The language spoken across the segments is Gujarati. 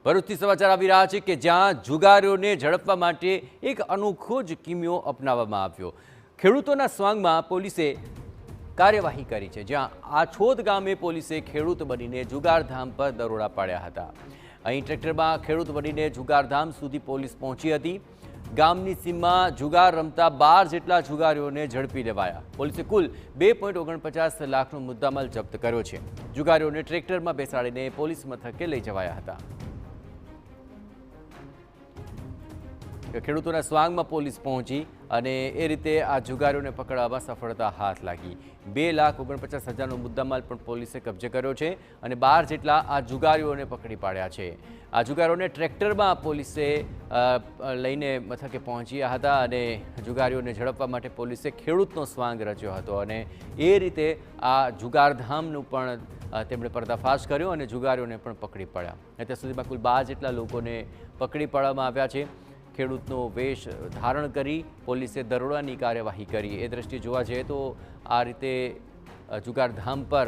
ભરૂચથી સમાચાર આવી રહ્યા છે કે જ્યાં જુગારીઓને ઝડપવા માટે એક અનોખો જ કિમિયો અપનાવવામાં આવ્યો। ખેડૂતોના સ્વાંગમાં પોલીસે કાર્યવાહી કરી છે, જ્યાં આછોદ ગામે પોલીસે ખેડૂત બનીને જુગારધામ પર દરોડા પાડ્યા હતા। અહીં ટ્રેક્ટરમાં ખેડૂત બનીને જુગારધામ સુધી પોલીસ પહોંચી હતી। ગામની સીમમાં જુગાર રમતા 12 જેટલા જુગારીઓને ઝડપી લેવાયા। પોલીસે કુલ 2.49 લાખનો મુદ્દામાલ જપ્ત કર્યો છે। જુગારીઓને ટ્રેક્ટરમાં બેસાડીને પોલીસ મથકે લઈ જવાયા હતા। ખેડૂતોના સ્વાંગમાં પોલીસ પહોંચી અને એ રીતે આ જુગારીઓને પકડવામાં સફળતા હાથ લાગી। 2,49,000નો મુદ્દામાલ પણ પોલીસે કબજે કર્યો છે અને 12 જેટલા આ જુગારીઓને પકડી પાડ્યા છે। આ જુગારીઓને ટ્રેક્ટરમાં પોલીસે લઈને મથકે પહોંચ્યા હતા અને જુગારીઓને ઝડપવા માટે પોલીસે ખેડૂતનો સ્વાંગ રચ્યો હતો અને એ રીતે આ જુગારધામનું પણ તેમણે પર્દાફાશ કર્યો અને જુગારીઓને પણ પકડી પાડ્યા। અત્યાર સુધીમાં કુલ 12 જેટલા લોકોને પકડી પાડવામાં આવ્યા છે। ખેડૂતનો વેશ ધારણ કરી પોલીસે દરોડાની કાર્યવાહી કરી। એ દ્રષ્ટિએ જોવા જઈએ તો આ રીતે જુગારધામ પર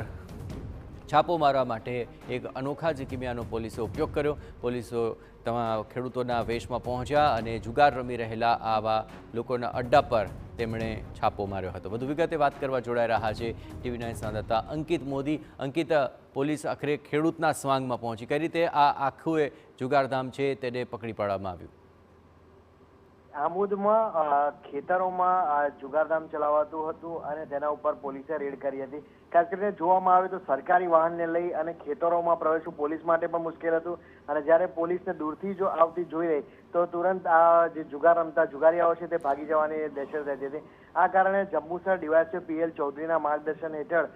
છાપો મારવા માટે એક અનોખા જ કિમિયાનો પોલીસે ઉપયોગ કર્યો। પોલીસો તમામ ખેડૂતોના વેશમાં પહોંચ્યા અને જુગાર રમી રહેલા આવા લોકોના અડ્ડા પર તેમણે છાપો માર્યો હતો। વધુ વિગતે વાત કરવા જોડાઈ રહ્યા છે TV9 સંવાદદાતા અંકિત મોદી। અંકિત, પોલીસ આખરે ખેડૂતના સ્વાંગમાં પહોંચી, કઈ રીતે આ આખું જુગારધામ છે તેને પકડી પાડવામાં આવ્યું? આમોદમાં ખેતરોમાં જુગારધામ ચલાવાતું હતું અને તેના ઉપર પોલીસે રેડ કરી હતી। ખાસ કરીને જોવામાં આવે તો સરકારી વાહનને લઈ અને ખેતરોમાં પ્રવેશવું પોલીસ માટે પણ મુશ્કેલ હતું અને જ્યારે પોલીસને દૂરથી જો આવતી જોઈ રહી તો તુરંત આ જે જુગાર રમતા જુગારીયાઓ છે તે ભાગી જવાની દહેશત રહેતી હતી। આ કારણે જંબુસર ડીવાયએસપી PL ચૌધરીના માર્ગદર્શન હેઠળ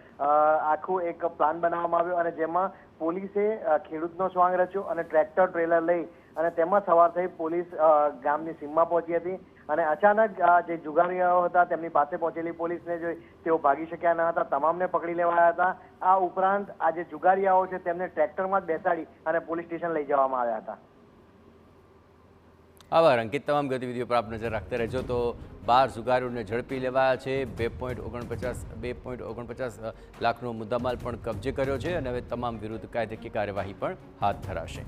આખું એક પ્લાન બનાવવામાં આવ્યો અને જેમાં પોલીસે ખેડૂતનો સ્વાંગ રચ્યો અને ટ્રેક્ટર ટ્રેલર લઈ અને તેમાં સવાર થઈ પોલીસ ગામની સીમમાં પહોંચી હતી અને અચાનક જે જુગારીયાઓ હતા તેમની પાસે પહોંચેલી પોલીસને જોઈ તેઓ ભાગી શક્યા ન હતા, તમામને પકડી લેવાયા હતા। આ ઉપરાંત આ જે જુગારીયાઓ છે તેમને ટ્રેક્ટરમાં જ બેસાડી અને પોલીસ સ્ટેશન લઈ જવામાં આવ્યા હતા। આભાર અંકિત। તમામ ગતિવિધિઓ પર આપ નજર રાખતા રહેજો। તો 12 જુગારીઓને ઝડપી લેવાયા છે, 2.49 લાખનો મુદ્દામાલ પણ કબજે કર્યો છે અને હવે તમામ વિરુદ્ધ કાયદાકીય કાર્યવાહી પણ હાથ ધરાશે।